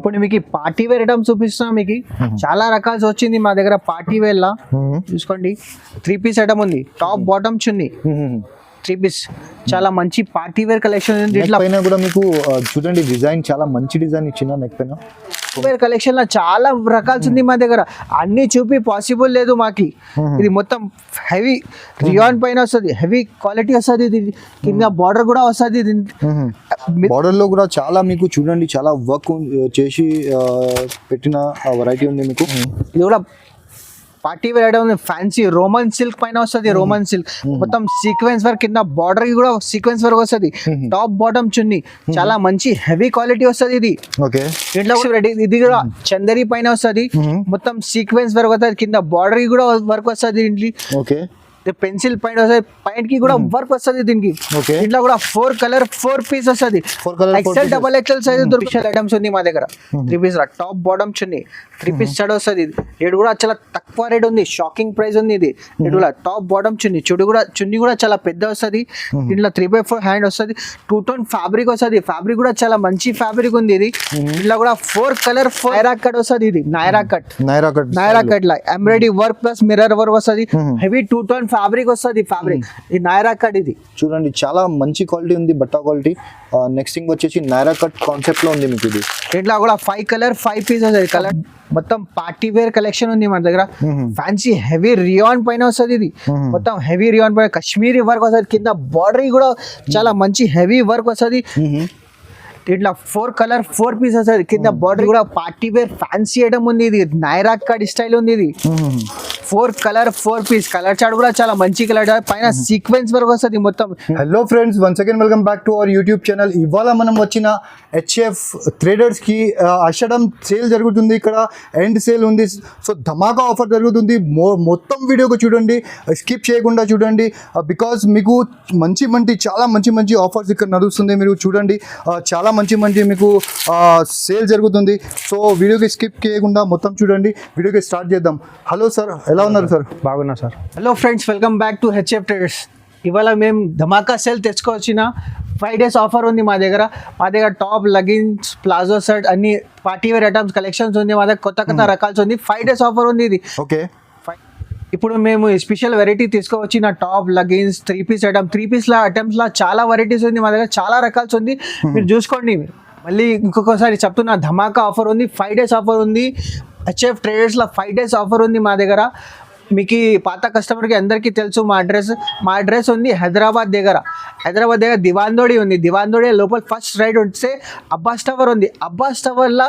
ఇప్పుడు మీకు party wear items చూపిస్తున్నా. మీకు చాలా రకాలు వచ్చింది మా దగ్గర పార్టీ వేర్ లా. చూసుకోండి 3 పీస్ ఐటమ్ ఉంది, టాప్ బాటమ్ చున్నీ 3 పీస్. చాలా మంచి పార్టీ వేర్ కలెక్షన్ ఉంది. ఇట్లా పైన కూడా మీకు చూడండి డిజైన్ చాలా మంచి డిజైన్ ఇచ్చిన నెక్ పైన. వేర్ కలెక్షన్ లో చాలా రకాలు ఉంది మా దగ్గర, అన్ని చూపి పాసిబుల్ లేదు మాకి. ఇది మొత్తం హెవీ రియాన్ పైన వస్తుంది, హెవీ క్వాలిటీ వస్తుంది. ఇది కింద బార్డర్ కూడా వస్తుంది. బార్డర్ లో కూడా చాలా మీకు చూడండి చాలా వర్క్ చేసి పెట్టిన వెరైటీ ఉంది మీకు. ఇది కూడా party wear item, fancy Roman silk పైన వస్తుంది. రోమన్ సిల్క్ మొత్తం సీక్వెన్స్ వర్క్, కింద బార్డర్ కి కూడా సీక్వెన్స్ వర్క్ వస్తుంది. టాప్ బాటమ్ చున్నీ చాలా మంచి హెవీ క్వాలిటీ వస్తుంది. ఇది దీంట్లో రెడీ. ఇది కూడా చందరి పైన వస్తుంది, మొత్తం సీక్వెన్స్ వర్క్ వస్తుంది. కింద బార్డర్ కి కూడా వర్క్ వస్తుంది. దీంట్లో పెన్సిల్ పైన వస్తుంది, పైన కి కూడా వర్క్ వస్తుంది. దీనికి దీంట్లో కూడా 4 కలర్ 4 పీస్ వస్తుంది. ఎక్సెల్ డబల్ ఎక్సెల్ సైజ్ దొరికే ఐటమ్స్ ఉంది మా దగ్గర. 3 పీస్ టాప్ బాటమ్ చున్నీ 3 పీస్ షర్ట్ వస్తుంది. రేట్ కూడా చాలా తక్కువ రేట్ ఉంది, షాకింగ్ ప్రైస్ ఉంది. ఇది రేట్ కూడా టాప్ బాటమ్ చున్నీ చున్నీ కూడా చాలా పెద్ద వస్తుంది. దీంట్లో 3/4 హ్యాండ్ వస్తుంది. 2 టోన్ ఫ్యాబ్రిక్ వస్తుంది. ఫ్యాబ్రిక్ కూడా చాలా మంచి ఫ్యాబ్రిక్ ఉంది. ఇది దీంట్లో కూడా 4 కలర్ నైరా కట్ వస్తుంది. ఇది నైరా కట్ లా embroidery work plus mirror work వస్తుంది. హెవీ 2 టోన్ ఫ్యాబ్రిక్ వస్తుంది. ఫ్యాబ్రిక్ ఈ నైరా కట్ ఇది చూడండి చాలా మంచి క్వాలిటీ ఉంది, బట్టా క్వాలిటీ. నెక్స్ట్ థింగ్ వచ్చేసి నైరా కట్ కాన్సెప్ట్ లో ఉంది మీకు. ఇది ఇట్లా కూడా 5 కలర్ 5 పీస్ వస్తుంది. కలర్ మొత్తం పార్టీ వేర్ కలెక్షన్ ఉంది మన దగ్గర. ఫ్యాన్సీ హెవీ రియాన్ పైన వస్తుంది. ఇది మొత్తం హెవీ రియాన్ పైన కాశ్మీరీ వర్క్ వస్తుంది. కింద బార్డర్ కూడా చాలా మంచి హెవీ వర్క్ వస్తుంది. ఇట్లా 4 కలర్ 4 పీస్ వస్తుంది. కింద బార్డర్ కూడా పార్టీ వేర్ ఫ్యాన్సీ ఐటమ్ ఉంది. ఇది నైరా కట్ స్టైల్ ఉంది. ఇది 4 కలర్ 4 పీస్. కలర్ చార్ట్ కూడా చాలా మంచి కలర్, పైన సీక్వెన్స్ వర్క్ వస్తుంది మొత్తం. Hello friends, once again welcome back to our YouTube channel. ఇవాళ మనం వచ్చిన హెచ్ఎఫ్ ట్రేడర్స్ కి ఆషాఢం సేల్ జరుగుతుంది. ఇక్కడ ఎండ్ సేల్ ఉంది. సో ధమాకా ఆఫర్ జరుగుతుంది. మొత్తం వీడియోకి చూడండి, స్కిప్ చేయకుండా చూడండి. బికాజ్ మీకు చాలా మంచి ఆఫర్స్ ఇక్కడ నడుస్తుంది. మీరు చూడండి, చాలా మంచి మీకు సేల్ జరుగుతుంది. సో వీడియోకి స్కిప్ చేయకుండా మొత్తం చూడండి. వీడియోకి స్టార్ట్ చేద్దాం. హలో సార్, ఎలా ఉన్నారు సార్? బాగున్నా sir. Hello friends, welcome back to HF traders. ఇవాళ మేము ధమాకా సేల్ తెచ్చుకోవచ్చిన 5 days ఆఫర్ ఉంది మా దగ్గర. టాప్ లెగిన్స్ ప్లాజో షర్ట్ అన్ని పార్టీ వేర్ ఐటమ్స్ కలెక్షన్స్ ఉంది మా దగ్గర. కొత్త రకాలు ఉంది. 5 days ఆఫర్ ఉంది ఇది. ఓకే, ఇప్పుడు మేము స్పెషల్ వెరైటీ తీసుకువచ్చిన top leggings 3 piece item. 3 piece items లా చాలా వెరైటీస్ ఉంది మా దగ్గర, చాలా రకాలు ఉంది. మీరు చూసుకోండి. మళ్ళీ ఇంకొకసారి చెప్తున్నా, ధమాకా ఆఫర్ ఉంది. 5 days ఆఫర్ ఉంది. హెచ్ఎఫ్ ట్రేడర్స్లో 5 days ఆఫర్ ఉంది మా దగ్గర. మీకు పాత కస్టమర్కి అందరికీ తెలుసు మా అడ్రస్ ఉంది హైదరాబాద్ దగ్గర దివాందోడి ఉంది. దివాందోడి లోపల ఫస్ట్ రైట్ వస్తే అబ్బాస్ టవర్ ఉంది. అబ్బాస్ టవర్లో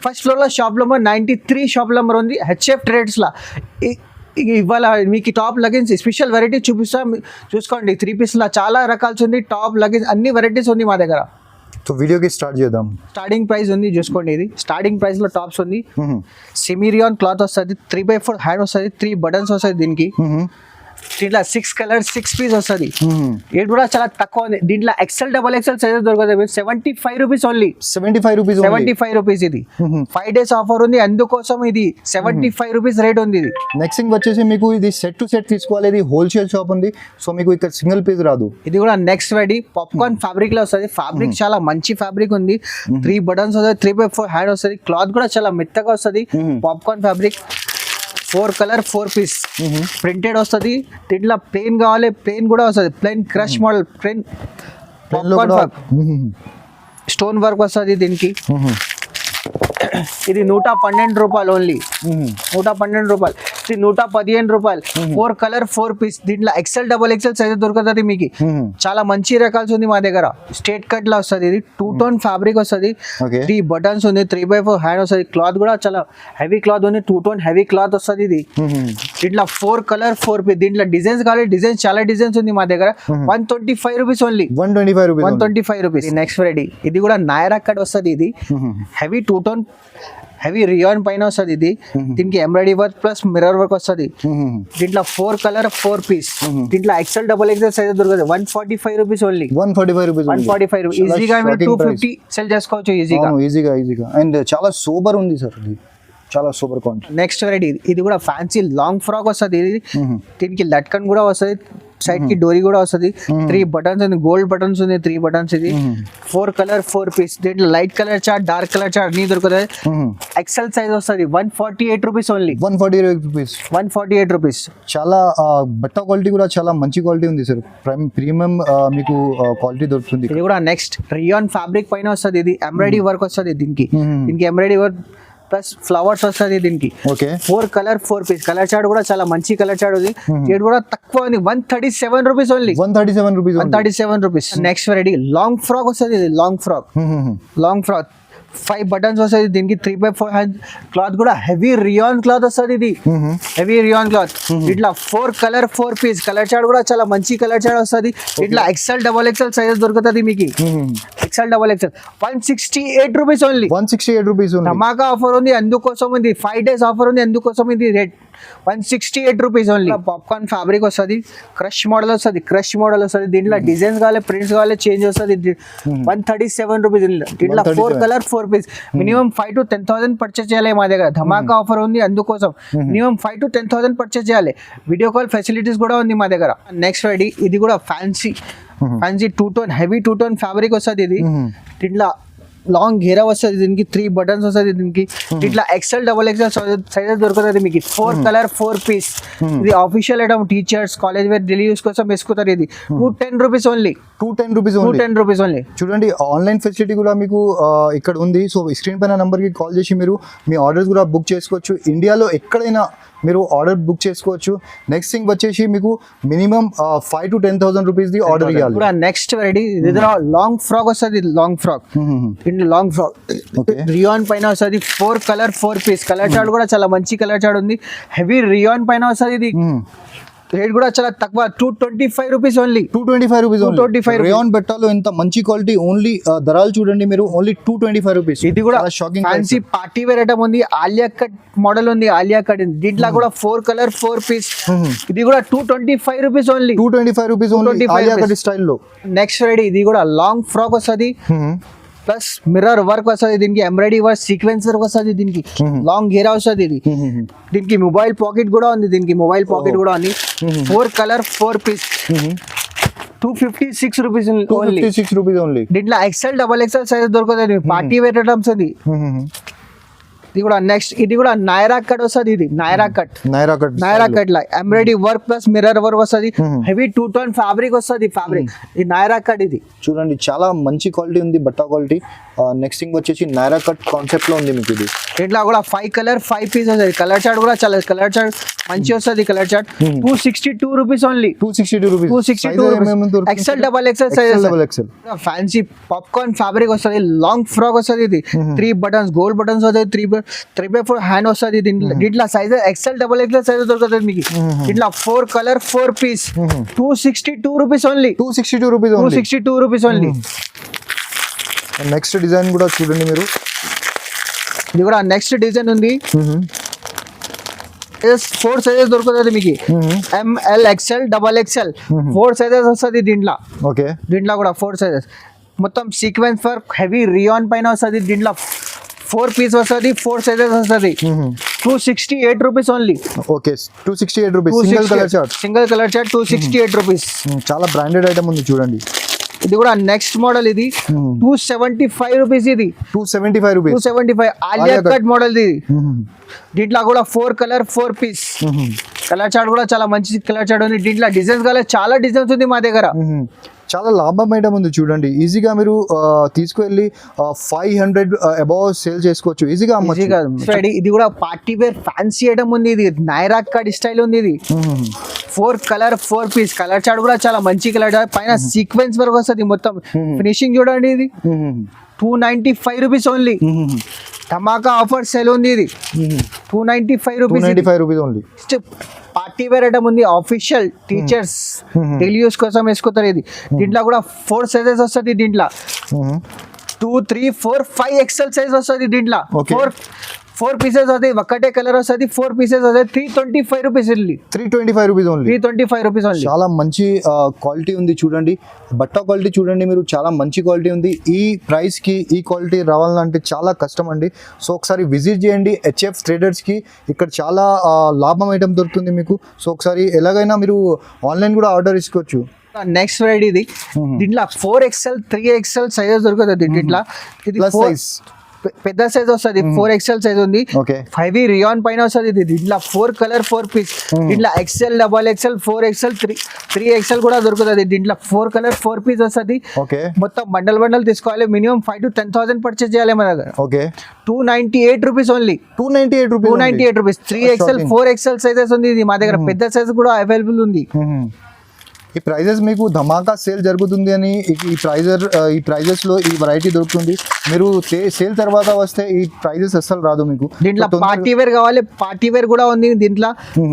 ఫస్ట్ ఫ్లోర్లో షాప్ నెంబర్ 93 షాప్ నెంబర్ ఉంది హెచ్ఎఫ్ ట్రేడర్స్లో. ఇవాళ మీకు టాప్ లెగిన్స్ స్పెషల్ వెరైటీ చూసుకోండి. 3 పీస్లో చాలా రకాలు ఉంది. టాప్ లెగిన్స్ అన్ని వెరైటీస్ ఉంది మా దగ్గర. సో వీడియోకి స్టార్ట్ చేద్దాం. స్టార్టింగ్ ప్రైస్ ఉంది చూసుకోండి. ఇది స్టార్టింగ్ ప్రైస్ లో టాప్స్ ఉంది. సెమీరియాన్ క్లాత్ వస్తుంది. 3/4 హ్యాండ్ వస్తుంది. 3 బటన్స్ వస్తుంది దీనికి. దీంట్లో 6 కలర్ 6 పీస్ వస్తుంది. రేట్ కూడా చాలా తక్కువ ఉంది. దీంట్లో ఎక్సెల్ డబల్ ఎక్సెల్ సైజ్ దొరుకుతుంది. 75 రూపీస్ ఓన్లీ. 75 రూపీస్ ఇది. 5 days ఆఫర్ ఉంది, అందుకోసం ఇది 75 రూపీస్ రేట్ ఉంది. ఇది నెక్స్ట్ థింగ్ వచ్చేసి మీకు ఇది సెట్ టు సెట్ తీసుకోవాలి. ఇది హోల్సేల్ షాప్ ఉంది. సో మీకు ఇక్కడ సింగిల్ పీస్ రాదు. ఇది కూడా నెక్స్ట్ రెడీ పాప్కార్న్ ఫ్యాబ్రిక్ లో వస్తుంది. ఫ్యాబ్రిక్ చాలా మంచి ఫ్యాబ్రిక్ ఉంది. 3 బటన్స్ వస్తుంది. 3/4 హ్యాండ్ వస్తుంది. క్లాత్ కూడా చాలా మెత్తగా వస్తుంది. Popcorn fabric 4 colour 4 piece printed వస్తుంది. దీంట్లో ప్లెయిన్ కావాలి, ప్లెయిన్ కూడా వస్తుంది. Plain crush model plain stone work వస్తుంది దీనికి. ఇది 112 రూపాయలు ఓన్లీ. 112 రూపాయలు. ఇది 115 రూపాయలు. 4 కలర్ 4 పీస్. దీంట్లో ఎక్సెల్ డబల్ ఎక్సెల్ సైజ్ దొరుకుతుంది మీకు. చాలా మంచి రకాలు ఉంది మా దగ్గర. స్ట్రేట్ కట్ లా వస్తుంది. ఇది 2 టోన్ ఫ్యాబ్రిక్ వస్తుంది. 3 బటన్స్ ఉంది. 3/4 హ్యాండ్ వస్తుంది. క్లాత్ కూడా చాలా హెవీ క్లాత్ ఉంది. 2 టోన్ హెవీ క్లాత్ వస్తుంది. ఇది దీంట్లో 4 కలర్ 4 పీస్. దీంట్లో డిజైన్స్ కావాలి, డిజైన్స్ చాలా డిజైన్స్ ఉంది మా దగ్గర. 125 rupees only. 125 rupees. Next variety ఇది కూడా నైరా కట్ వస్తుంది. ఇది హెవీ 2 టోన్ హెవీ రియాన్ పైన వస్తుంది. ఇది దీనికి embroidery work plus mirror work వస్తుంది. దీంట్లో 4 కలర్ 4 పీస్. దీంట్లో ఎక్సెల్ డబల్ ఎక్సెల్ సైజ్ దొరుకుతుంది. 145 రూపీస్ ఓన్లీ. 145 రూపీస్. ఈజీగా 250 సెల్ చేసుకోవచ్చు ఈజీగా. అండ్ చాలా సూపర్ ఉంది సార్. చాలా సూపర్ క్వాలిటీ. నెక్స్ట్ వెరైటీ ఇది కూడా ఫ్యాన్సీ లాంగ్ ఫ్రాక్ వస్తుంది. ఇది దీనికి లట్కన్ కూడా వస్తుంది. సైడ్ కి డోరీ కూడా వస్తుంది 3 బటన్స్ ఉంది గోల్డ్ బటన్స్ ఉంది 3 బటన్స్ ఇది 4 కలర్ 4 పీస్ దీంట్లో light colour chart dark colour chart అన్ని దొరుకుతాయి ఎక్సెల్ సైజ్ వస్తుంది 148 రూపీస్ ఓన్లీ 148 రూపీస్ 148 రూపీస్ చాలా బట్ట క్వాలిటీ కూడా చాలా మంచి క్వాలిటీ ఉంది సార్ ప్రీమియం మీకు క్వాలిటీ దొరుకుతుంది ఇది కూడా నెక్స్ట్ రియాన్ ఫ్యాబ్రిక్ పైన వస్తుంది ఇది ఎంబ్రాయిడరీ వర్క్ వస్తుంది దీనికి ఎంబ్రాయిడరీ వర్క్ ప్లస్ ఫ్లవర్స్ వస్తుంది దీనికి okay 4 colour 4 piece colour chart కూడా చాలా మంచి కలర్ చార్ట్ ఉంది రేట్ కూడా తక్కువ ఉంది 137 rupees only 137 rupees 137 rupees next variety long frock వస్తుంది ఇది లాంగ్ ఫ్రాక్ 5 బటన్స్ వస్తుంది దీనికి 3/4 హ్యాండ్ క్లాత్ కూడా హెవీ రియాన్ క్లాత్ వస్తుంది ఇది హెవీ రియాన్ క్లాత్ ఇట్లా 4 కలర్ 4 పీస్ కలర్ చార్ట్ కూడా చాలా మంచి కలర్ చార్ట్ వస్తుంది ఇట్లా XL XXL సైజెస్ దొరుకుతుంది మీకు XL XXL 168 rupees only 168 rupees ధమాకా ఆఫర్ ఉంది అందుకోసం ఉంది 5 days ఆఫర్ ఉంది అందుకోసం ఇది rate 168 rupees only popcorn fabric వస్తుంది క్రష్ మోడల్ వస్తుంది దీంట్లో డిజైన్స్ కావాలి ప్రింట్స్ కావాలి చేంజ్ వస్తుంది 137 రూపీస్ ఇట్లా 4 colour 4 piece minimum 5 to 10,000 purchase చేయాలి మా దగ్గర ధమాకా ఆఫర్ ఉంది అందుకోసం మినిమం 5 to 10,000 పర్చేస్ చేయాలి వీడియో కాల్ ఫెసిలిటీస్ కూడా ఉంది మా దగ్గర నెక్స్ట్ రెడీ ఇది కూడా fancy 2 tone heavy 2 tone fabric వస్తుంది ఇది దీంట్లో లాంగ్ ఘేరా వస్తుంది దీనికి 3 బటన్స్ వస్తుంది దీనికి ఇట్లా XL XXL సైజెస్ దొరుకుతుంది మీకు 4 కలర్ 4 పీస్ ఇది official item teachers college wear daily use కోసం వేసుకుంటారు ఇది 210 రూపీస్ ఓన్లీ 210 రూపీస్ ఓన్లీ చూడండి ఆన్లైన్ ఫెసిలిటీ కూడా మీకు ఇక్కడ ఉంది సో స్క్రీన్ పైన నంబర్కి కాల్ చేసి మీరు మీ ఆర్డర్స్ కూడా బుక్ చేసుకోవచ్చు ఇండియాలో ఎక్కడైనా మీరు ఆర్డర్ బుక్ చేసుకోవచ్చు నెక్స్ట్ థింగ్ వచ్చేసి మీకు minimum 5 to 10,000 rupees the order ఇవ్వాలి ఇప్పుడు నెక్స్ట్ వెరైటీ ఇది లాంగ్ ఫ్రాక్ వస్తుంది లాంగ్ ఫ్రాక్ రియాన్ పైన వస్తుంది 4 కలర్ 4 పీస్ కలర్ చార్ట్ కూడా చాలా మంచి కలర్ చార్ట్ ఉంది హెవీ రియాన్ పైన వస్తుంది ఇది రేట్ కూడా చాలా తక్కువ 225 రూపీస్ ఓన్లీ 225 రేయాన్ బెట్టాలో ఎంత మంచి క్వాలిటీ ఓన్లీ ధరలు చూడండి మీరు ఓన్లీ 225 రూపీస్ ఇది కూడా shocking fancy party wear item ఉంది ఆలియా కట్ మోడల్ ఉంది ఆలియా కట్ దీంట్లో కూడా 4 కలర్ 4 పీస్ ఇది కూడా 225 rupees only 225 rupees only Alia cut style లో నెక్స్ట్ వెరైటీ ఇది కూడా లాంగ్ ఫ్రాక్ వస్తుంది ప్లస్ మిర్రర్ వర్క్ వస్తుంది దీనికి ఎంబ్రాయిడరీ వర్క్ సీక్వెన్స్ వర్క్ వస్తుంది దీనికి లాంగ్ గేరా వస్తుంది ఇది దీనికి మొబైల్ పాకెట్ కూడా ఉంది 4 కలర్ 4 పీస్ 256 రూపీస్ ఓన్లీ దీంట్లో XL XXL సైజ్ దొరుకుతుంది పార్టీ వేర్ ఐటమ్స్ ఉంది ఇది కూడా నెక్స్ట్ ఇది కూడా నైరా కట్ వస్తుంది ఇది నైరా కట్ లా embroidery work plus mirror work వస్తుంది హెవీ 2 టోన్ ఫ్యాబ్రిక్ వస్తుంది ఈ నైరా కట్ ఇది చూడండి చాలా మంచి క్వాలిటీ ఉంది బట్ట క్వాలిటీ నెక్స్ట్ థింగ్ వచ్చేసి నైరా కట్ కాన్సెప్ట్ లో ఉంది మీకు ఇది ఇట్లా కూడా 5 కలర్ 5 పీస్ వస్తుంది కలర్ చార్ట్ కూడా చాలా కలర్ చార్ట్ మంచి వస్తుంది colour chart 262 rupees only 262 XL XXL size fancy popcorn fabric వస్తుంది లాంగ్ ఫ్రాక్ వస్తుంది ఇది 3 బటన్స్ గోల్డ్ బటన్స్ వస్తుంది 3/4 హ్యాండ్ వస్తుంది దీంట్లో సైజ్ XL XXL సైజ్ దొరుకుతుంది మీకు ఇట్లా 4 colour 4 piece 262 rupees only 262 rupees only next design కూడా చూడండి మీరు ఇది కూడా నెక్స్ట్ డిజైన్ ఉంది 4 సైజెస్ దొరుకుతుంది మీకు ML XL XXL 4 సైజెస్ వస్తుంది దీంట్లో కూడా 4 సైజెస్ మొత్తం సీక్వెన్స్ వర్క్ హెవీ రియాన్ పైన వస్తుంది దీంట్లో 4 పీస్ వస్తుంది 4 సైజెస్ వస్తుంది 268 rupees only 268 rupees single colour chart 268 rupees చాలా బ్రాండెడ్ ఐటమ్ ఉంది చూడండి ఇది కూడా నెక్స్ట్ మోడల్ ఇది 275 రూపీస్ ఇది 275 ఆలియా కట్ మోడల్ ఇది దీంట్లో కూడా 4 కలర్ 4 పీస్ కలర్ చార్ట్ కూడా చాలా మంచి కలర్ చార్ట్ ఉంది దీంట్లో డిజైన్స్ కాలే చాలా డిజైన్స్ ఉంది మా దగ్గర చాలా లాభం ఐటమ్ ఉంది చూడండి ఈజీగా మీరు తీసుకువెళ్ళి 500 అబౌవ్ సేల్ చేసుకోవచ్చు ఈజీగా ఇది కూడా పార్టీ వేర్ ఫ్యాన్సీ ఐటమ్ ఉంది ఇది నైరా కట్ స్టైల్ ఉంది ఇది 4 కలర్ 4 పీస్ కలర్ చార్ట్ కూడా చాలా మంచి కలర్ చార్ట్ పైన సీక్వెన్స్ వర్క్ వస్తుంది మొత్తం ఫినిషింగ్ చూడండి ఇది 295 rupees only dhamaka offer sale ఉంది ఇది 295 rupees only party wear item ఉంది ఆఫీషియల్ టీచర్స్ డైలీ యూస్ కోసం వేసుకుంటారు ఇది దీంట్లో కూడా 4 సైజెస్ వస్తుంది దీంట్లో 2 3 4 5 XL సైజ్ వస్తుంది దీంట్లో 4 పీసెస్ వస్తాయి, ఒక్కటే కలర్ వస్తుంది, 4 పీసెస్ వస్తాయి, 325 rupees only, 325 rupees only. 325 rupees only. చాలా మంచి క్వాలిటీ ఉంది చూడండి, బట్ట క్వాలిటీ చూడండి మీరు, చాలా మంచి క్వాలిటీ ఉంది. ఈ ప్రైస్కి ఈ క్వాలిటీ రావాలంటే చాలా కష్టం అండి. సో ఒకసారి విజిట్ చేయండి హెచ్ఎఫ్ ట్రేడర్స్కి, ఇక్కడ చాలా లాభం ఐటమ్ దొరుకుతుంది మీకు. సో ఒకసారి ఎలాగైనా మీరు ఆన్లైన్ కూడా ఆర్డర్ ఇసుకోవచ్చు. నెక్స్ట్ వెరైటీ ఇది, దీంట్లో 4XL 3XL సైజెస్ దొరుకుతుంది. దీంట్లో ఇది ప్లస్ సైజ్ పెద్ద సైజ్ వస్తుంది, 4XL సైజ్ ఉంది, ఓకే. 5 రియాన్ పైన వస్తుంది. ఇది దీంట్లో 4 కలర్ 4 పీస్, దీంట్లో XL, XXL, 4XL, 3XL కూడా దొరుకుతుంది. దీంట్లో 4 కలర్ 4 పీస్ వస్తుంది. ఓకే. మొత్తం బండల్ తీసుకోవాలి, మినిమం 5 to 10,000 పర్చేస్ చేయాలి మన దగ్గర. Okay. 298 rupees only, 298 rupees. 3XL 4XL sizes ఉంది. ఇది మా దగ్గర పెద్ద సైజ్ కూడా అవైలబుల్ ఉంది. ఈ ప్రైజెస్ మీకు ధమాకా సేల్ జరుగుతుంది అని ఈ ప్రైజెస్ లో ఈ వెరైటీ దొరుకుతుంది. మీరు సేల్ తర్వాత వస్తే ఈ ప్రైజెస్ అస్సలు రాదు మీకు. దీంట్లో పార్టీ వేర్ కావాలి, పార్టీ వేర్ కూడా ఉంది. దీంట్లో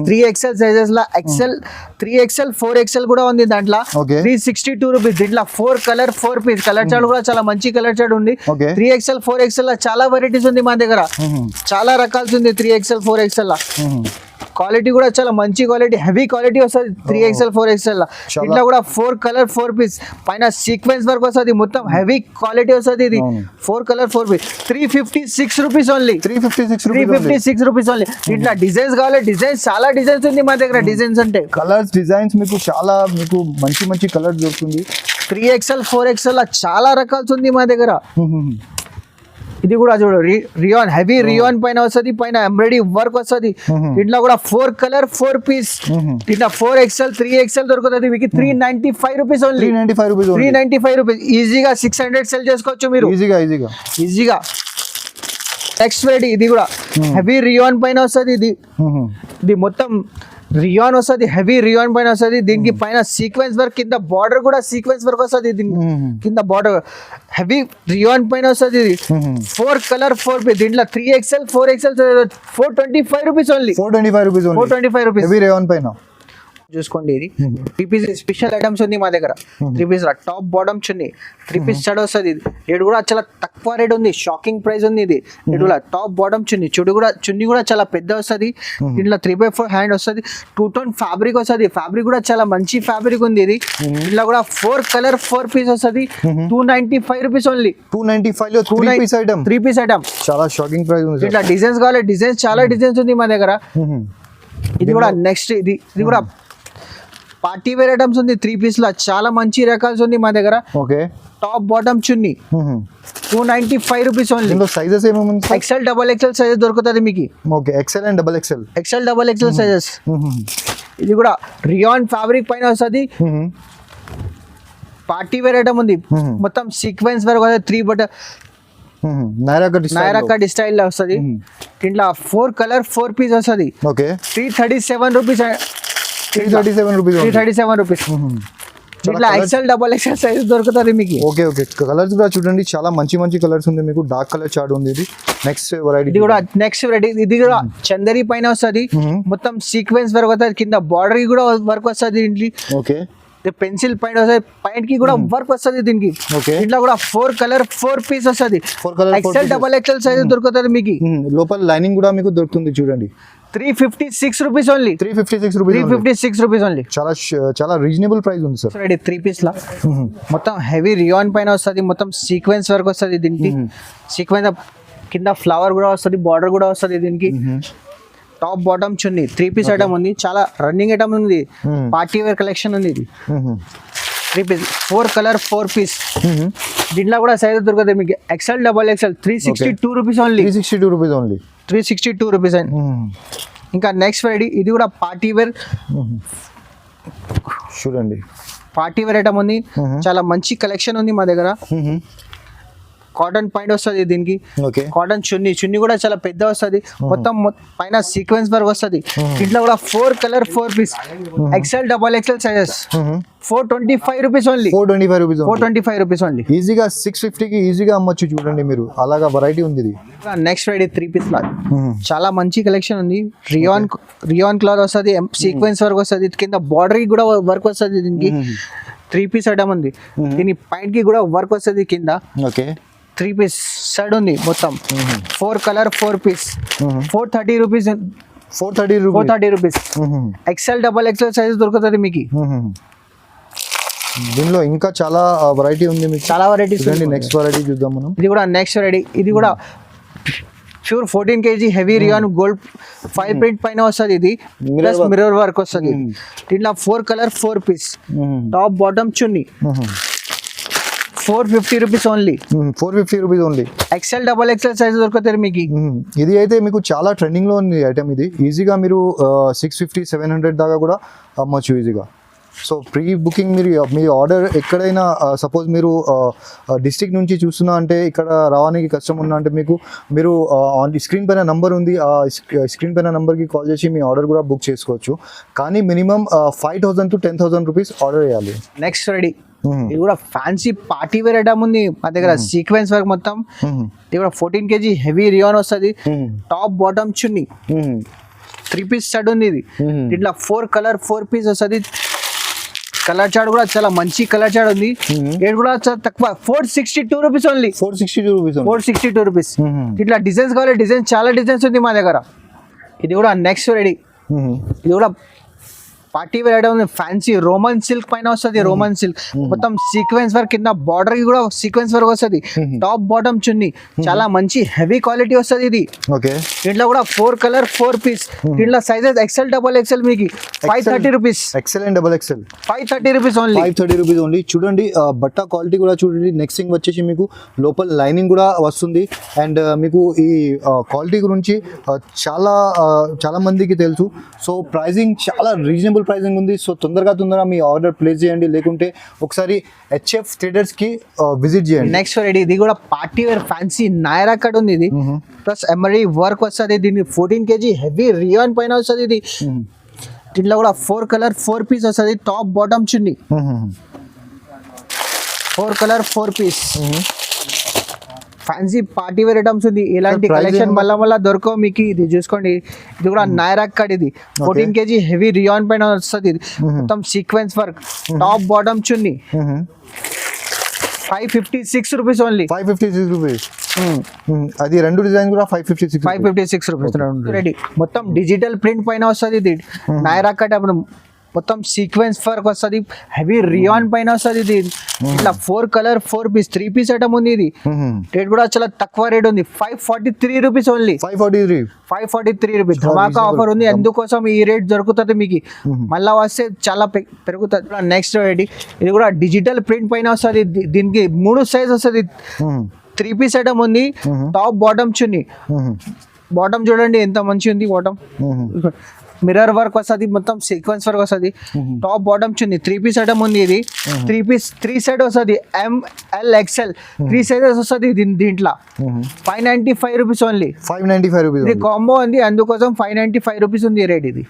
3XL సైజెస్ లా XL 3XL 4XL కూడా ఉంది. దాంట్లో 362 రూపీస్. దీంట్లో 4 కలర్ 4 పీస్, కలర్ చార్ట్ కూడా చాలా మంచి కలర్ చార్ట్ ఉంది. 3XL 4XL లా చాలా వెరైటీస్ ఉంది మా దగ్గర, చాలా రకాలు ఉంది 3XL 4XL లా. క్వాలిటీ కూడా చాలా మంచి క్వాలిటీ, హెవీ క్వాలిటీ వస్తుంది 3XL 4XL లా. ఇట్లా కూడా 4 కలర్ 4 పీస్, పైన సీక్వెన్స్ వర్క్ వస్తుంది, మొత్తం హెవీ క్వాలిటీ వస్తుంది. ఇది 4 colour 4 piece, 356 rupees only, 356 rupees only. ఇట్లా డిజైన్స్ కావాలి, డిజైన్స్ చాలా డిజైన్స్ ఉంది మా దగ్గర. డిజైన్స్ అంటే కలర్స్ డిజైన్స్ మీకు చాలా మీకు మంచి కలర్ దొరుకుతుంది. 3XL 4XL లా చాలా రకాలు ఉంది మా దగ్గర. ఇది కూడా చూడు, రియాన్ హెవీ రియాన్ పైన వస్తుంది, పైన ఎంబ్రాయిడరీ వర్క్ వస్తుంది. దీంట్లో కూడా 4 కలర్ 4 పీస్, దీంట్లో 4XL 3XL దొరుకుతుంది మీకు 395 రూపీస్ ఓన్లీ, 395 రూపీస్. ఈజీగా 600 సెల్ చేసుకోవచ్చు మీరు, ఈజీగా. నెక్స్ట్ వెరైటీ ఇది కూడా హెవీ రియాన్ పైన వస్తుంది. ఇది మొత్తం రియాన్ వస్తుంది, హెవీ రియాన్ పైన వస్తుంది. దీనికి పైన సీక్వెన్స్ వర్క్, కింద బార్డర్ కూడా సీక్వెన్స్ వర్క్ వస్తుంది. కింద బార్డర్ హెవీ రియాన్ పైన వస్తుంది. ఇది 4 కలర్ 4 పీస్, దీంట్లో 3XL 4XL 425 rupees only, 425 rupees heavy rayon పైన. చూసుకోండి, ఇది 3 పీస్ స్పెషల్ ఐటమ్స్ ఉంది మా దగ్గర. 3 పీస్ టాప్ బాటమ్ చున్నీ, 3 పీస్ షర్ట్ వస్తుంది. ఇది రేట్ కూడా చాలా తక్కువ రేట్ ఉంది, షాకింగ్ ప్రైస్ ఉంది. ఇది రేట్ కూడా టాప్ బాటమ్ చున్నీ, చున్నీ కూడా చాలా పెద్ద వస్తుంది. దీంట్లో 3/4 హ్యాండ్ వస్తుంది, 2 టోన్ ఫ్యాబ్రిక్ వస్తుంది. ఫ్యాబ్రిక్ కూడా చాలా మంచి ఫ్యాబ్రిక్ ఉంది. ఇది దీంట్లో కూడా 4 కలర్ 4 పీస్ వస్తుంది, 295 రూపీస్ ఓన్లీ. 295 లో 3 పీస్ ఐటమ్, చాలా షాకింగ్ ప్రైస్ ఉంది. ఇట్లా డిజైన్స్ కావాలి, డిజైన్స్ చాలా డిజైన్స్ ఉంది మా దగ్గర. ఇది కూడా నెక్స్ట్ ఇది కూడా పార్టీ వేర్ ఐటమ్స్ ఉంది. 3 పీస్ లా చాలా మంచి రకాలు ఉంది మా దగ్గర. ఓకే. టాప్ బాటమ్ చున్నీ 295 రూపీస్ ఓన్లీ. సైజెస్ ఏమేమి? XL XXL సైజెస్ దొరుకుతుంది మీకు. Okay. XL and XXL, XL XXL sizes. ఇది కూడా రియాన్ ఫ్యాబ్రిక్ పైన వస్తుంది, పార్టీ వేర్ ఐటమ్ ఉంది. మొత్తం sequence work 3 button Naira style లో వస్తుంది. దీంట్లో 4 కలర్ 4 పీస్ వస్తుంది. ఓకే. 337 rupees, 337 rupees. ఇట్లా XL XXL సైజ్ దొరుకుతుంది మీకు. ఓకే. కలర్స్ కూడా చూడండి, చాలా మంచి కలర్స్ ఉంది మీకు. డార్క్ కలర్ చార్ట్ ఉంది. ఇది నెక్స్ట్ వెరైటీ, ఇది కూడా నెక్స్ట్ వెరైటీ. ఇది కూడా చందరి పైన వస్తుంది, మొత్తం సీక్వెన్స్ వర్క్ వస్తుంది. కింద బార్డర్ కి కూడా వర్క్ వస్తుంది. దీంట్లో ఓకే. పెన్సిల్ పైన వస్తుంది, పాయింట్ కి కూడా వర్క్ వస్తుంది దీనికి. ఇట్లా కూడా 4 కలర్ 4 పీస్ వస్తుంది. XL XXL సైజ్ దొరుకుతుంది మీకు. లోపల లైనింగ్ కూడా మీకు దొరుకుతుంది చూడండి. 356 రూపీస్ ఓన్లీ, 356 రూపీస్ ఓన్లీ. చాలా రీజనబుల్ ప్రైస్ ఉంది సార్. 3 పీస్ లా మొత్తం హెవీ రియాన్ పైన వస్తుంది, మొత్తం సీక్వెన్స్ వర్క్ వస్తుంది. దీనికి సీక్వెన్స్ కింద ఫ్లవర్ కూడా వస్తుంది, బార్డర్ కూడా వస్తుంది. దీనికి టాప్ బాటమ్ చున్నీ 3 పీస్ ఐటమ్ ఉంది, చాలా రన్నింగ్ ఐటమ్ ఉంది. పార్టీ వేర్ కలెక్షన్ ఉంది. ఇది 3 పీస్ 4 కలర్ 4 పీస్. దీంట్లో కూడా సైజ్ దొరుకుతుంది మీకు. XL XXL 362 rupees only, 362 rupees. ఇంకా నెక్స్ట్ వెరైటీ, ఇది కూడా పార్టీ వేర్ చూడండి, పార్టీ వేర్ ఐటమ్ ఉంది. చాలా మంచి కలెక్షన్ ఉంది మా దగ్గర. కాటన్ పాయింట్ వస్తుంది దీనికి. కాటన్ చున్నీ కూడా చాలా పెద్ద వస్తుంది, మొత్తం పైన సీక్వెన్స్ వర్క్ వస్తుంది. ఇంట్లో కూడా 4 colour 4 piece, XL XXL sizes 425 rupees only, 425 rupees only. ఈజీగా 650 కి ఈజీగా అమ్మొచ్చు చూడండి మీరు, అలాగా వెరైటీ ఉంది. ఇది నెక్స్ట్ వెరైటీ 3 పీస్ లా చాలా మంచి కలెక్షన్ ఉంది. రియాన్ క్లాత్ వస్తుంది, సీక్వెన్స్ వర్క్ వస్తుంది. కింద బార్డర్ కి కూడా వర్క్ వస్తుంది దీనికి. 3 పీస్ ఐటమ్ ఉంది. దీని పాయింట్ కి కూడా వర్క్ వస్తుంది కింద. ఓకే. 3 పీస్ సెట్ ఉంది మొత్తం 4 colour 4 piece 430 rupees 430 rupees XL double XL size దొరుకుతుంది మీకు దీనిలో ఇంకా చాలా వెరైటీ ఉంది మీకు. చాలా వెరైటీస్. నెక్స్ట్ వెరైటీ చూద్దాం మనం. ఇది కూడా నెక్స్ట్ వెరైటీ. ఇది కూడా pure 14 kg heavy rayon gold 5 print పైన వస్తుంది. ఇది ప్లస్ మిర్రర్ వర్క్ వస్తుంది. దీంట్లో 4 colour 4 piece top bottom chunni 450 rupees only. 450 rupees only. XL double XL size దొరుకుతుంది మీకు. ఇది అయితే మీకు చాలా ట్రెండింగ్ లో ఉంది ఐటమ్. ఇది ఈజీగా మీరు 650-700 దాకా కూడా అమ్మొచ్చు ఈజీగా. సో ప్రీ బుకింగ్ మీరు మీ ఆర్డర్ ఎక్కడైనా సపోజ్ మీరు డిస్ట్రిక్ట్ నుంచి చూస్తున్నా అంటే ఇక్కడ రావడానికి కష్టం ఉన్నా అంటే మీరు ఆన్ స్క్రీన్ పైన నంబర్ ఉంది, ఆ స్క్రీన్ పైన నంబర్కి కాల్ చేసి మీ ఆర్డర్ కూడా బుక్ చేసుకోవచ్చు. కానీ మినిమం 5,000 to 10,000 రూపీస్ ఆర్డర్ చేయాలి. Next ready. ఇది కూడా ఫ్యాన్సీ పార్టీ వేర్ ఐటమ్ ఉంది మా దగ్గర. సీక్వెన్స్ వర్క్ మొత్తం. ఇది కూడా 14 kg హెవీ రియాన్ వస్తుంది. టాప్ బాటమ్ చున్నీ 3 పీస్ సెట్ ఉంది. ఇది ఇట్లా 4 కలర్ 4 పీస్ వస్తుంది. కలర్ చార్ట్ కూడా చాలా మంచి కలర్ చార్ట్ ఉంది. రేట్ కూడా చాలా తక్కువ 462 రూపీస్ ఓన్లీ. 462 రూపీస్. ఇట్లా డిజైన్స్ కావాలి, డిజైన్స్ చాలా డిజైన్స్ ఉంది మా దగ్గర. ఇది కూడా నెక్స్ట్ రెడీ. ఇది కూడా పార్టీ వేర్ ఐటమ్ ఉంది. ఫ్యాన్సీ రోమన్ సిల్క్ పైన వస్తుంది. రోమన్ సిల్క్ మొత్తం సీక్వెన్స్ వర్క్ కింద బార్డర్ కి కూడా సీక్వెన్స్ వర్క్ వస్తుంది. టాప్ బాటమ్ చున్నీ చాలా మంచి హెవీ క్వాలిటీ వస్తుంది. ఇది దీంట్లో కూడా 4 కలర్ 4 పీస్. దీంట్లో సైజెస్ ఎక్సెల్ డబల్ ఎక్సెల్ మీకు 530 rupees. XL and double XL 530 rupees only. 530 rupees only. చూడండి బట్ట క్వాలిటీ కూడా చూడండి. నెక్స్ట్ థింగ్ వచ్చేసి మీకు లోపల లైనింగ్ కూడా వస్తుంది. అండ్ మీకు ఈ క్వాలిటీ గురించి చాలా మందికి తెలుసు. సో ప్రైజింగ్ చాలా రీజనబుల్ ప్రైజింగ్ ఉంది. సో తొందరగా మీ ఆర్డర్ ప్లేస్ చేయండి, లేకుంటే ఒకసారి HF ట్రేడర్స్ కి విజిట్ చేయండి. Next ready. ఇది కూడా పార్టీ వేర్ ఫ్యాన్సీ నాయరా కట్ ఉంది. ఇది ప్లస్ ఎంబ్రాయిడరీ వర్క్ వస్తుంది. దీన్ని 14 kg హెవీ రియాన్ పైన వస్తుంది. ఇది దీంట్లో కూడా 4 కలర్ 4 పీస్ వస్తుంది. Top bottom chunni 4 colour 4 piece. Fancy party wear items ఉంది. ఇలాంటి కలెక్షన్ మళ్ళా దొరకవు మీకు. ఇది చూసుకోండి. ఇది కూడా నాయరా కట్. ఇది 14 kg హెవీ రియాన్ పైన వస్తుంది. మొత్తం సీక్వెన్స్ వర్క్. టాప్ బాటమ్ చున్నీ 556 రూపీస్ ఓన్లీ. 556 రూపీస్. అది రెండు డిజైన్ కూడా 556 రూపీస్ రెడీ. మొత్తం డిజిటల్ ప్రింట్ పైన వస్తుంది. ఇది నాయరా కట్ మొత్తం సీక్వెన్స్ వర్క్ వస్తుంది. హెవీ రియాన్ పైన వస్తుంది. ఇది ఇట్లా 4 కలర్ 4 పీస్ 3 పీస్ ఐటమ్ ఉంది. ఇది రేట్ కూడా చాలా తక్కువ రేట్ ఉంది. 543 రూపీస్ ఓన్లీ. 543 రూపీస్. ధమాకా ఆఫర్ ఉంది. అందుకోసం ఈ రేట్ దొరుకుతుంది మీకు. మళ్ళా వస్తే చాలా పెరుగుతుంది. Next ready. ఇది కూడా డిజిటల్ ప్రింట్ పైన వస్తుంది. దీనికి 3 సైజ్ వస్తుంది. 3 పీస్ ఐటమ్ ఉంది. టాప్ బాటమ్ చున్నీ. బాటమ్ చూడండి ఎంత మంచి ఉంది. బాటమ్ మిర్రర్ వర్క్ వస్తుంది. మొత్తం సీక్వెన్స్ వర్క్ వస్తుంది. టాప్ బాటమ్ చున్నీ 3 పీస్ ఐటమ్ ఉంది. ఇది 3 పీస్ 3 సెట్ వస్తుంది. ML XL 3 సైజెస్ వస్తుంది. దీంట్లో 595 రూపీస్ ఓన్లీ. 595 రూపీస్. ఇది కాంబో ఉంది. అందుకోసం 595 రూపీస్ ఉంది రేట్. ఇది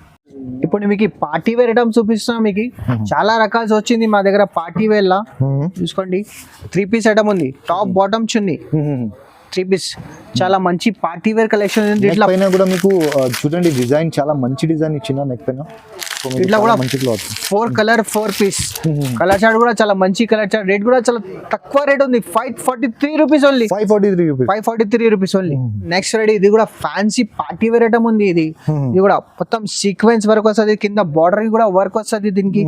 ఇప్పుడు మీకు పార్టీ వేర్ ఐటమ్ చూపిస్తున్నా. మీకు చాలా రకాలు వచ్చింది మా దగ్గర పార్టీ వేర్ లా. చూసుకోండి 3 పీస్ ఐటమ్ ఉంది. టాప్ బాటమ్ చున్నీ 3 పీస్ చాలా మంచి పార్టీ వేర్ కలెక్షన్ ఉంది. ఇట్లా పైన కూడా మీకు చూడండి డిజైన్ చాలా మంచి డిజైన్ ఇచ్చిన నెక్ పైన. ఇట్లా కూడా 4 కలర్ 4 పీస్. కలర్ చార్ట్ కూడా చాలా మంచి కలర్ చార్ట్. రేట్ కూడా చాలా తక్కువ రేట్ ఉంది. 543 rupees only. 543 rupees only. Next ready. ఇది కూడా ఫ్యాన్సీ పార్టీ వేర్ ఐటమ్ ఉంది. ఇది కూడా మొత్తం సీక్వెన్స్ వర్క్ వస్తుంది. కింద బార్డర్ కూడా వర్క్ వస్తుంది. దీనికి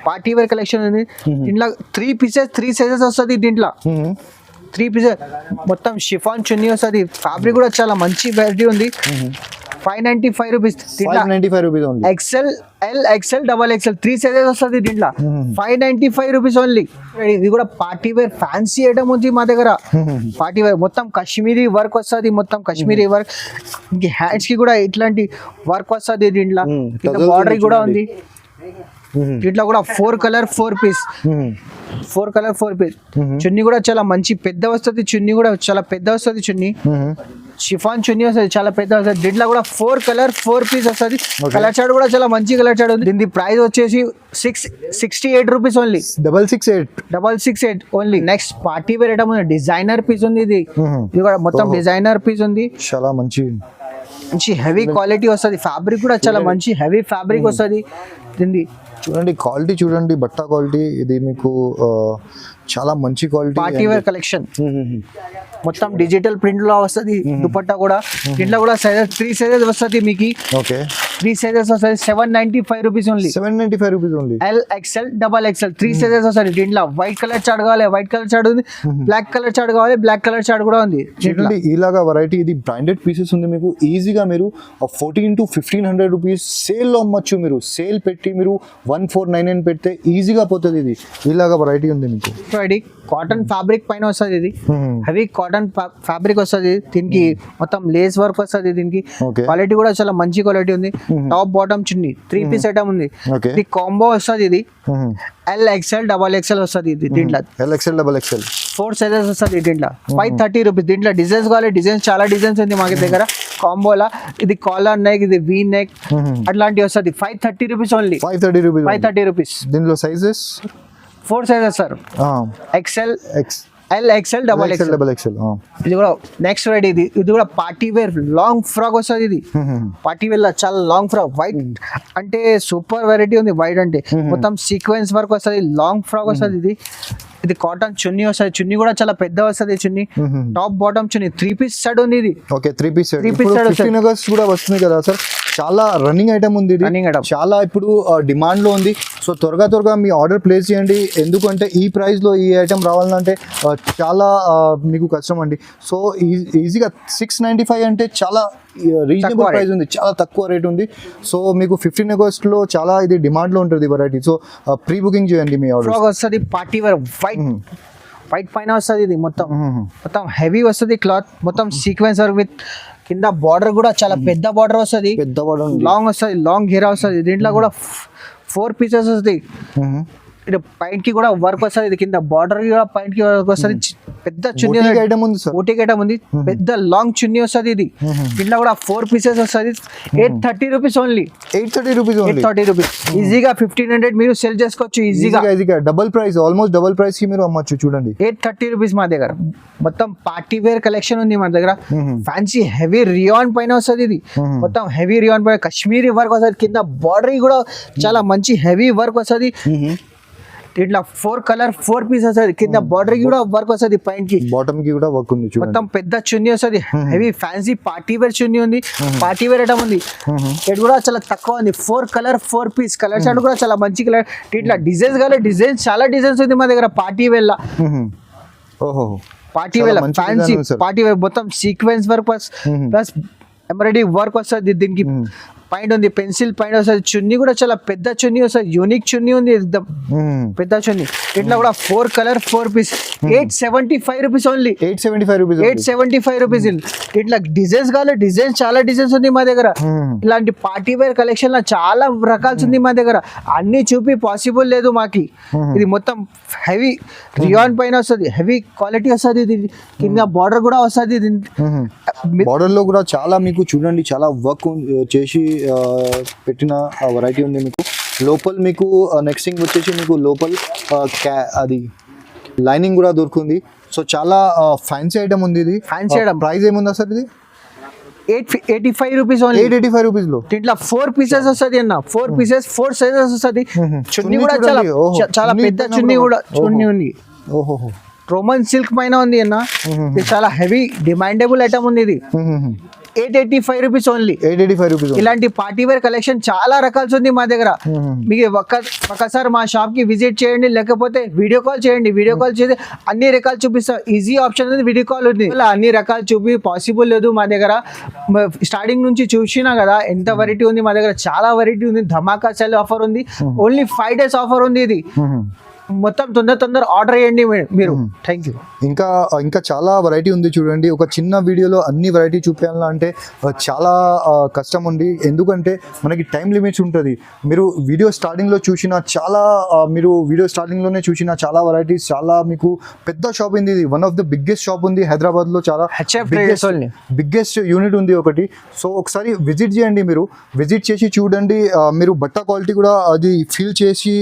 పార్టీ వేర్ కలెక్షన్ ఉంది. దీంట్లో 3 పీసెస్ 3 సైజెస్ వస్తుంది. దీంట్లో 3 పీసెస్ మొత్తం షిఫాన్ చున్నీ వస్తుంది. ఫ్యాబ్రిక్ కూడా చాలా మంచి వెరైటీ ఉంది. 595 rupees. 595 rupees only. XL L XL double XL 3 sizes వస్తుంది. దీంట్లో 595 రూపీస్ ఓన్లీ. ఇది కూడా పార్టీ వేర్ ఫ్యాన్సీ ఐటమ్ ఉంది మా దగ్గర. పార్టీ వేర్ మొత్తం కాశ్మీరీ వర్క్ వస్తుంది. మొత్తం కాశ్మీరీ వర్క్. ఇంక హ్యాండ్స్ కి కూడా ఇట్లాంటి వర్క్ వస్తుంది. దీంట్లో బార్డర్ కూడా ఉంది. దీంట్లో కూడా 4 కలర్ 4 పీస్. 4 colour 4 piece. చున్నీ కూడా చాలా మంచి పెద్ద వస్తుంది. చున్నీ కూడా చాలా పెద్ద వస్తుంది. చున్నీ షిఫాన్ చున్నీ వస్తుంది. చాలా పెద్ద వస్తుంది. దీంట్లో కూడా 4 కలర్ 4 పీస్ వస్తుంది. కలర్ చార్ట్ కూడా చాలా మంచి కలర్ చార్ట్ ఉంది. దీని ప్రైస్ వచ్చేసి 668 rupees only. 668 only. Next party wear item ఉంది. డిజైనర్ పీస్ ఉంది. ఇది కూడా మొత్తం డిజైనర్ పీస్ ఉంది. చాలా మంచి హెవీ క్వాలిటీ వస్తుంది. ఫ్యాబ్రిక్ కూడా చాలా మంచి హెవీ ఫ్యాబ్రిక్ వస్తుంది. దీన్ని చూడండి క్వాలిటీ చూడండి బట్ట క్వాలిటీ. ఇది మీకు చాలా మంచి క్వాలిటీ పార్టీ వేర్ కలెక్షన్ మొత్తం డిజిటల్ ప్రింట్ లో వస్తుంది దుపట్టా కూడా దీంట్లో కూడా సైజెస్ 3 సైజెస్ వస్తుంది మీకు ఓకే 3 సైజెస్ వస్తుంది 795 rupees only 795 rupees only L XL double XL 3 sizes వస్తుంది దీంట్లో వైట్ కలర్ చార్ట్ కావాలి వైట్ కలర్ చార్ట్ ఉంది బ్లాక్ కలర్ చార్ట్ కావాలి బ్లాక్ కలర్ చార్ట్ కూడా ఉంది చూడండి ఇలాగా వెరైటీ ఇది బ్రాండెడ్ పీసెస్ ఉంది మీకు ఈజీగా మీరు 14 to 1500 రూపీస్ సేల్లో అమ్మచ్చు మీరు సేల్ పెట్టి మీరు 1499 పెడితే ఈజీగా పోతుంది ఇది ఇలాగా వెరైటీ ఉంది మీకు ఇది కాటన్ ఫ్యాబ్రిక్ పైన వస్తుంది ఇది హెవీ కాటన్ ఫ్యాబ్రిక్ వస్తుంది దీనికి మొత్తం లేస్ వర్క్ వస్తుంది దీనికి క్వాలిటీ కూడా చాలా మంచి క్వాలిటీ ఉంది టాప్ బాటమ్ చున్నీ 3 పీస్ ఐటమ్ ఉంది ఇది కాంబో వస్తుంది ఇది ఎల్ ఎక్స్ఎల్ డబల్ ఎక్స్ఎల్ వస్తుంది ఇది దీంట్లో L XL double XL 4 sizes వస్తుంది దీంట్లో 530 రూపీస్ దీంట్లో డిజైన్స్ కావాలి డిజైన్స్ చాలా డిజైన్స్ ఉంది మాకు దగ్గర కాంబోలా ఇది కాలర్ నెక్ ఇది వీ నెక్ అట్లాంటివి వస్తుంది 530 రూపీస్ ఓన్లీ 530 రూపీస్ దీనిలో sizes 4 sizes sir XL L XL double XL ఇది కూడా నెక్స్ట్ వెరైటీ ఇది కూడా పార్టీ వేర్ లాంగ్ ఫ్రాక్ వస్తుంది ఇది పార్టీ వేర్ చాలా లాంగ్ ఫ్రాక్ వైట్ అంటే సూపర్ వెరైటీ ఉంది వైట్ అంటే మొత్తం సీక్వెన్స్ వర్క్ వస్తుంది లాంగ్ ఫ్రాక్ వస్తుంది ఇది కాటన్ చున్నీ వస్తుంది చున్నీ కూడా చాలా పెద్ద వస్తుంది చున్నీ టాప్ బాటమ్ చున్నీ 3 పీస్ సెట్ ఉంది ఇది ఓకే 3 పీస్ సెట్ 15 ఆగస్ట్ కూడా వస్తుంది కదా సార్ చాలా రన్నింగ్ ఐటమ్ ఉంది ఇది చాలా ఇప్పుడు డిమాండ్ లో ఉంది సో త్వరగా మీ ఆర్డర్ ప్లేస్ చేయండి ఎందుకంటే ఈ ప్రైస్ లో ఈ ఐటమ్ రావాలంటే చాలా మీకు కష్టం అండి సో ఈజీగా 695 అంటే చాలా రీజనబుల్ ప్రైస్ ఉంది చాలా తక్కువ రేట్ ఉంది సో మీకు 15 ఆగస్ట్ లో చాలా ఇది డిమాండ్ లో ఉంటుంది వెరైటీ సో ప్రీ బుకింగ్ చేయండి మీ ఆర్డర్ వస్తుంది పార్టీ వేర్ వైట్ పైన వస్తుంది ఇది మొత్తం హెవీ వస్తుంది క్లాత్ మొత్తం సీక్వెన్స్ వర్క్ విత్ కింద బార్డర్ కూడా చాలా పెద్ద బార్డర్ వస్తుంది లాంగ్ వస్తుంది లాంగ్ ఘేరా వస్తుంది దీంట్లో కూడా 4 పీసెస్ వస్తుంది ఇది పైన కి కూడా వర్క్ వస్తుంది ఇది కింద బార్డర్ కూడా పైన కి వర్క్ వస్తుంది పెద్ద చున్నీ ఐటమ్ ఉంది సార్ ఓటీ ఐటమ్ ఉంది పెద్ద లాంగ్ చున్నీ వస్తుంది ఇది దీంట్లో కూడా 4 పీసెస్ వస్తుంది 830 రూపీస్ ఓన్లీ 830 రూపీస్ ఈజీగా 1500 మీరు సెల్ చేసుకోవచ్చు ఈజీగా double price almost double price కి మీరు అమ్మచ్చు చూడండి 830 రూపీస్ మా దగ్గర మొత్తం పార్టీ వేర్ కలెక్షన్ ఉంది మన దగ్గర ఫ్యాన్సీ హెవీ రియాన్ పైన వస్తుంది ఇది మొత్తం హెవీ రియాన్ పైన కాశ్మీరీ వర్క్ వస్తుంది కింద బార్డర్ కూడా చాలా మంచి హెవీ వర్క్ వస్తుంది ఇట్లా 4 పీస్ వస్తుంది కింద బార్డర్ కూడా వర్క్ వస్తుంది పైన కి బాటమ్ కి కూడా వర్క్ ఉంది మొత్తం పెద్ద చున్నీ వస్తుంది హెవీ ఫ్యాన్సీ పార్టీ వేర్ చున్నీ ఉంది పార్టీ వేర్ ఐటమ్ ఉంది ఇది కూడా చాలా తక్కువ ఉంది 4 పీస్ కలర్ చార్ట్ కూడా చాలా మంచి కలర్ ఇట్లా డిజైన్స్ కావాలి డిజైన్స్ చాలా డిజైన్స్ ఉంది మా దగ్గర పార్టీ వేర్ లా party wear fancy party wear మొత్తం sequence work plus embroidery work వస్తుంది దీనికి పైన ఉంది పెన్సిల్ పైన వస్తుంది చున్నీ కూడా చాలా పెద్ద చున్నీ వస్తుంది యూనిక్ చున్నీ ఉంది పెద్ద చున్నీ ఇట్లా కూడా 4 పీస్ 875 రూపీస్ ఓన్లీ 875 రూపీస్ ఇట్లా డిజైన్స్ కావాలి డిజైన్స్ చాలా డిజైన్స్ ఉంది మా దగ్గర ఇలాంటి పార్టీ వేర్ కలెక్షన్ లో చాలా రకాల్స్ ఉంది మా దగ్గర అన్ని చూపి పాసిబుల్ లేదు మాకి ఇది మొత్తం హెవీ రియాన్ పైన వస్తుంది హెవీ క్వాలిటీ వస్తుంది ఇది కింద బార్డర్ కూడా వస్తుంది బార్డర్ లో కూడా చాలా మీకు చూడండి చాలా వర్క్ చేసి పెట్టిన వెరైటీ ఉంది మీకు లోపల మీకు నెక్స్ట్ థింగ్ వచ్చేసి మీకు లోపల అది లైనింగ్ కూడా దొరుకుతుంది సో చాలా ఫ్యాన్సీ ఐటమ్ ఉంది ఇది ఫ్యాన్సీ ఐటమ్ ప్రైస్ ఏముందా సార్ ఇది 885 రూపీస్ ఓన్లీ 885 రూపీస్ లో దీంట్లో 4 పీసెస్ వస్తుంది అన్న 4 పీసెస్ 4 సైజెస్ వస్తుంది చున్నీ కూడా చాలా పెద్ద చున్నీ ఉంది రోమన్ సిల్క్ పైన ఉంది అన్న ఇది చాలా హెవీ డిమాండబుల్ ఐటమ్ ఉంది ఇది 885 రూపీస్ ఓన్లీ 885 రూపీస్ ఇలాంటి పార్టీ వేర్ కలెక్షన్ చాలా రకాల్స్ ఉంది మా దగ్గర మీకు ఒకసారి మా షాప్ కి విజిట్ చేయండి లేకపోతే వీడియో కాల్ చేయండి వీడియో కాల్ చేసి అన్ని రకాలు చూపిస్తాం ఈజీ ఆప్షన్ ఉంది వీడియో కాల్ ఉంది అన్ని రకాలు చూపి పాసిబుల్ లేదు మా దగ్గర స్టార్టింగ్ నుంచి చూసినా కదా ఎంత వెరైటీ ఉంది మా దగ్గర చాలా వెరైటీ ఉంది ధమాకా సెల్ ఆఫర్ ఉంది ఓన్లీ 5 డేస్ ఆఫర్ ఉంది ఇది మొత్తం తొందర ఆర్డర్ చేయండి మీరు థ్యాంక్ యూ ఇంకా చాలా వెరైటీ ఉంది చూడండి ఒక చిన్న వీడియోలో అన్ని వెరైటీ చూపించాలంటే చాలా కష్టం ఉంది ఎందుకంటే మనకి టైం లిమిట్స్ ఉంటుంది మీరు వీడియో స్టార్టింగ్లో చూసిన చాలా వెరైటీస్ చాలా మీకు పెద్ద షాప్ ఉంది ఇది one of the biggest shop ఉంది హైదరాబాద్లో చాలా బిగ్గెస్ట్ యూనిట్ ఉంది ఒకటి సో ఒకసారి విజిట్ చేయండి మీరు విజిట్ చేసి చూడండి మీరు బట్ట క్వాలిటీ కూడా అది ఫీల్ చేసి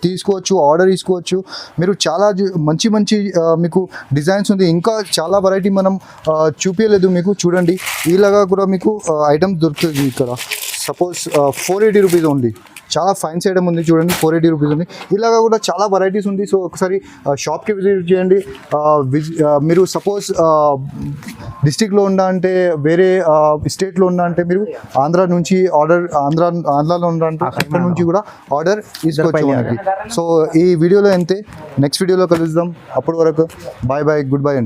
తీసుకోవచ్చు ఆర్డర్ తీసుకోవచ్చు మీరు చాలా మంచి మీకు డిజైన్స్ ఉంది ఇంకా చాలా వెరైటీ మనం చూపించలేదు మీకు చూడండి ఇలాగా కూడా మీకు ఐటమ్స్ దొరుకుతుంది ఇక్కడ సపోజ్ 480 రూపీస్ ఉంది. చాలా ఫైన్ ఐటమ్ ఉంది చూడండి, 480 రూపీస్ ఉంది. ఇలాగా కూడా చాలా వెరైటీస్ ఉంది. సో ఒకసారి షాప్కి విజిట్ చేయండి. మీరు సపోజ్ డిస్టిక్లో ఉందా అంటే, వేరే స్టేట్లో ఉందా అంటే, మీరు ఆంధ్రాలో ఉందా అంటే అక్కడ నుంచి కూడా ఆర్డర్ తీసుకోవచ్చు మనకి. సో ఈ వీడియోలో అంతే, నెక్స్ట్ వీడియోలో కలుద్దాం. అప్పటి వరకు బాయ్ బాయ్, గుడ్ బై అండి.